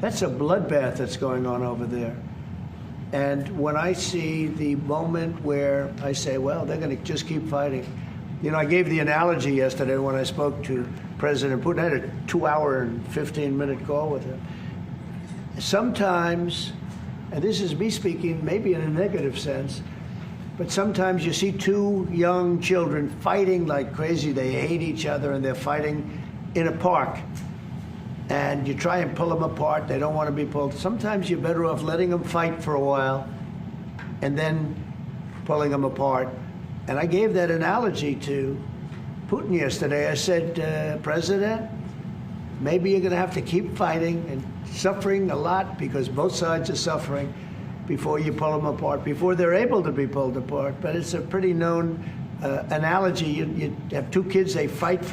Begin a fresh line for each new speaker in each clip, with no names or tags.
That's a bloodbath that's going on over there. And when I see the moment where I say, well, they're going to just keep fighting. You know, I gave the analogy yesterday when I spoke to President Putin. I had a 2-hour and 15-minute call with him. Sometimes, and this is me speaking maybe in a negative sense, but sometimes you see two young children fighting like crazy. They hate each other and they're fighting in a park. And you try and pull them apart. They don't want to be pulled. Sometimes you're better off letting them fight for a while and then pulling them apart. And I gave that analogy to Putin yesterday. I said, President, maybe you're going to have to keep fighting and suffering a lot because both sides are suffering before you pull them apart, before they're able to be pulled apart. But it's a pretty known analogy. You have two kids, they fight.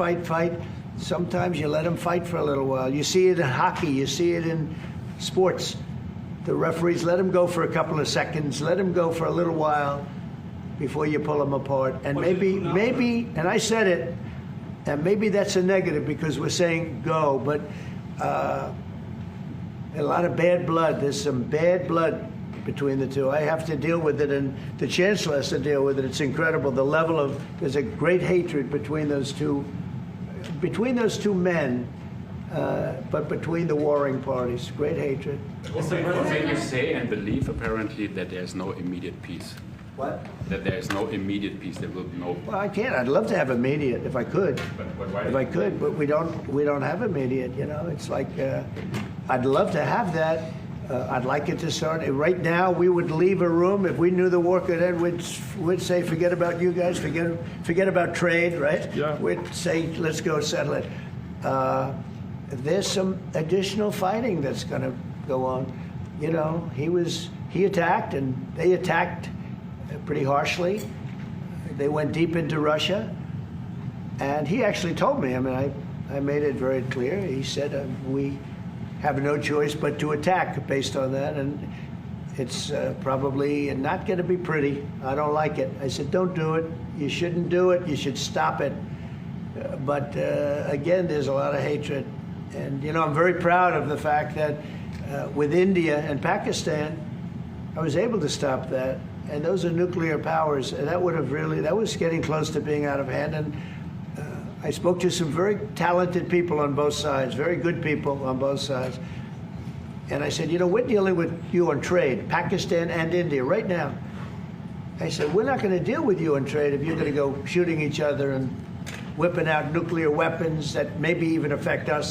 Sometimes you let them fight for a little while. You see it in hockey. You see it in sports. The referees let them go for a couple of seconds, let them go for a little while before you pull them apart. And maybe, and I said it, and maybe that's a negative because we're saying go, but a lot of bad blood. There's some bad blood between the two. I have to deal with it, and the chancellor has to deal with it. It's incredible. The level of, there's a great hatred between those two men, but between the warring parties, great hatred.
What made you say and believe, apparently, that there's no immediate peace?
What?
That there is no immediate peace. There will be no.
Well, I can't. I'd love to have immediate if I could.
But why?
If I could, but we don't have immediate. You know, it's like I'd love to have that. I'd like it to start right now. We would leave a room if we knew the war could end. We'd say, forget about you guys. Forget about trade, right?
Yeah.
We'd say, let's go settle it. There's some additional fighting that's going to go on. You know, he attacked, and they attacked pretty harshly. They went deep into Russia, and he actually told me. I mean, I made it very clear. He said we have no choice but to attack based on that, and it's probably not going to be pretty. I don't like it. I said, don't do it. You shouldn't do it. You should stop it. But again, there's a lot of hatred. And, you know, I'm very proud of the fact that with India and Pakistan, I was able to stop that. And those are nuclear powers. And that was getting close to being out of hand. And I spoke to some very talented people on both sides, very good people on both sides. And I said, you know, we're dealing with you on trade, Pakistan and India right now. I said, we're not going to deal with you on trade if you're going to go shooting each other and whipping out nuclear weapons that maybe even affect us.